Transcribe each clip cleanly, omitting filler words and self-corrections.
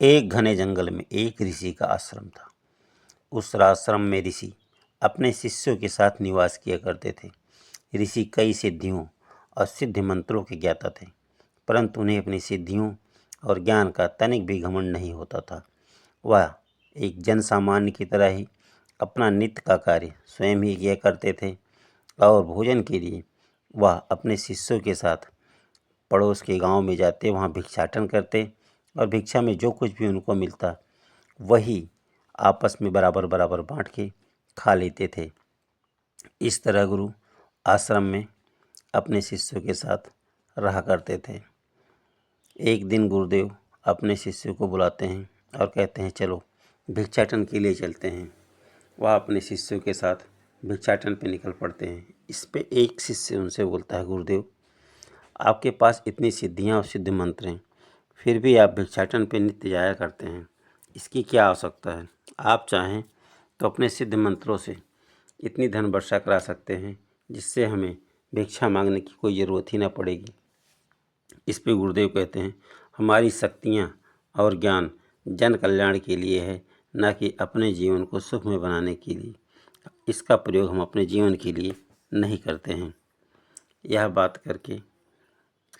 एक घने जंगल में एक ऋषि का आश्रम था। उस आश्रम में ऋषि अपने शिष्यों के साथ निवास किया करते थे। ऋषि कई सिद्धियों और सिद्ध मंत्रों के ज्ञाता थे, परंतु उन्हें अपनी सिद्धियों और ज्ञान का तनिक भी घमंड नहीं होता था। वह एक जन सामान्य की तरह ही अपना नित्य का कार्य स्वयं ही किया करते थे और भोजन के लिए वह अपने शिष्यों के साथ पड़ोस के गांव में जाते, वहां भिक्षाटन करते और भिक्षा में जो कुछ भी उनको मिलता वही आपस में बराबर बराबर बांट के खा लेते थे। इस तरह गुरु आश्रम में अपने शिष्यों के साथ रहा करते थे। एक दिन गुरुदेव अपने शिष्यों को बुलाते हैं और कहते हैं, चलो भिक्षाटन के लिए चलते हैं। वह अपने शिष्यों के साथ भिक्षाटन पे निकल पड़ते हैं। इस पे एक शिष्य उनसे बोलता है, गुरुदेव आपके पास इतनी सिद्धियां और सिद्ध मंत्र हैं, फिर भी आप भिक्षाटन पे नित्य जाया करते हैं, इसकी क्या आवश्यकता है? आप चाहें तो अपने सिद्ध मंत्रों से इतनी धन वर्षा करा सकते हैं जिससे हमें भिक्षा मांगने की कोई ज़रूरत ही ना पड़ेगी। इस पे गुरुदेव कहते हैं, हमारी शक्तियाँ और ज्ञान जन कल्याण के लिए है, न कि अपने जीवन को सुखमय बनाने के लिए। इसका प्रयोग हम अपने जीवन के लिए नहीं करते हैं। यह बात करके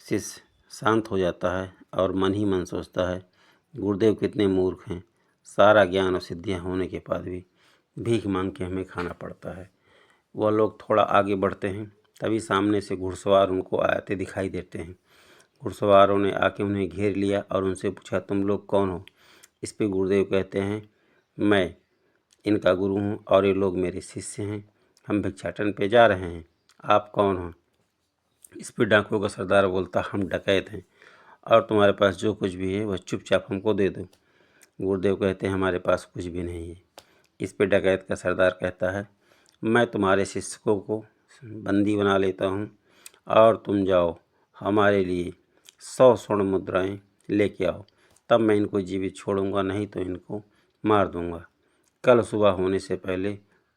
शिष्य शांत हो जाता है और मन ही मन सोचता है, गुरुदेव कितने मूर्ख हैं, सारा ज्ञान और सिद्धियाँ होने के बाद भी भीख मांग के हमें खाना पड़ता है। वह लोग थोड़ा आगे बढ़ते हैं, तभी सामने से घुड़सवार उनको आते दिखाई देते हैं। घुड़सवारों ने आके उन्हें घेर लिया और उनसे पूछा, तुम लोग कौन हो? इस पे गुरुदेव कहते हैं, मैं इनका गुरु हूँ और ये लोग मेरे शिष्य हैं, हम भिक्षाटन पे जा रहे हैं, आप कौन हो? इस पे डाकुओं का सरदार बोलता, हम डकैत हैं और तुम्हारे पास जो कुछ भी है वह चुपचाप हमको दे दो। गुरुदेव कहते हैं, हमारे पास कुछ भी नहीं है। इस पे डकैत का सरदार कहता है, मैं तुम्हारे शिष्यों को बंदी बना लेता हूँ और तुम जाओ हमारे लिए 100 स्वर्ण मुद्राएं लेके आओ, तब मैं इनको जीवित छोड़ूंगा, नहीं तो इनको मार दूंगा। कल सुबह होने से पहले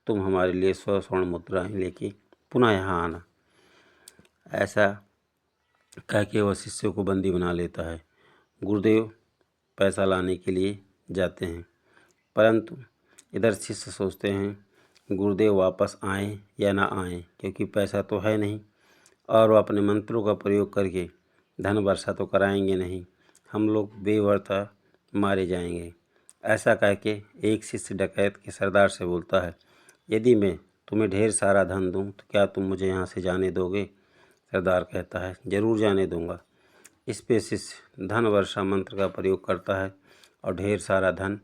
तुम हमारे लिए 100 स्वर्ण मुद्राएं लेके पुनः यहाँ आना। ऐसा कह के वह शिष्यों को बंदी बना लेता है। गुरुदेव पैसा लाने के लिए जाते हैं, परंतु इधर शिष्य सोचते हैं गुरुदेव वापस आएँ या ना आएँ, क्योंकि पैसा तो है नहीं और वह अपने मंत्रों का प्रयोग करके धन वर्षा तो कराएंगे नहीं, हम लोग बेव्यर्थ मारे जाएंगे। ऐसा कह के एक शिष्य डकैत के सरदार से बोलता है, यदि मैं तुम्हें ढेर सारा धन दूं तो क्या तुम मुझे यहाँ से जाने दोगे? सरदार कहता है, जरूर जाने दूंगा। इस पे शिष्य धन वर्षा मंत्र का प्रयोग करता है और ढेर सारा धन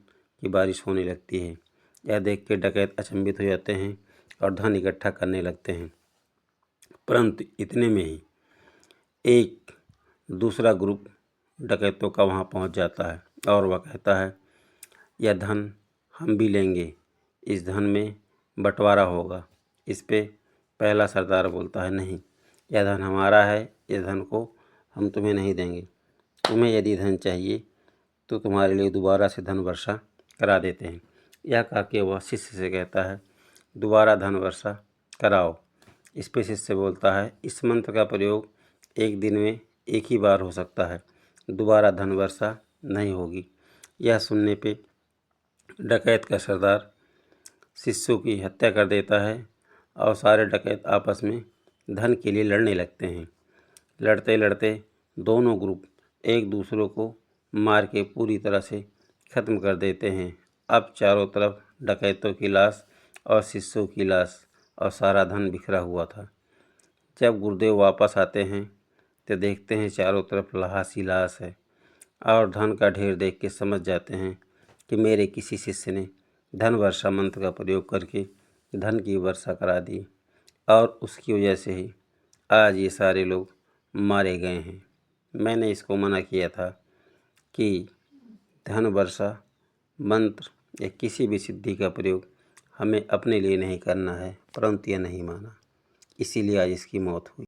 की बारिश होने लगती है। यह देख के डकैत अचंभित हो जाते हैं और धन इकट्ठा करने लगते हैं, परंतु इतने में ही एक दूसरा ग्रुप डकैतों का वहाँ पहुँच जाता है और वह कहता है, यह धन हम भी लेंगे, इस धन में बंटवारा होगा। इस पे पहला सरदार बोलता है, नहीं, यह धन हमारा है, इस धन को हम तुम्हें नहीं देंगे। तुम्हें यदि धन चाहिए तो तुम्हारे लिए दोबारा से धन वर्षा करा देते हैं। यह कह के वह शिष्य से कहता है, दोबारा धन वर्षा कराओ। इस पे शिष्य बोलता है, इस मंत्र का प्रयोग एक दिन में एक ही बार हो सकता है, दोबारा धन वर्षा नहीं होगी। यह सुनने पे डकैत का सरदार शिष्यों की हत्या कर देता है और सारे डकैत आपस में धन के लिए लड़ने लगते हैं। लड़ते लड़ते दोनों ग्रुप एक दूसरे को मार के पूरी तरह से ख़त्म कर देते हैं। अब चारों तरफ डकैतों की लाश और शिष्यों की लाश और सारा धन बिखरा हुआ था। जब गुरुदेव वापस आते हैं तो देखते हैं चारों तरफ लाश ही लाश है और धन का ढेर देख के समझ जाते हैं कि मेरे किसी शिष्य ने धन वर्षा मंत्र का प्रयोग करके धन की वर्षा करा दी और उसकी वजह से ही आज ये सारे लोग मारे गए हैं। मैंने इसको मना किया था कि धन वर्षा मंत्र या किसी भी सिद्धि का प्रयोग हमें अपने लिए नहीं करना है, परंतु यह नहीं माना, इसीलिए आज इसकी मौत हुई।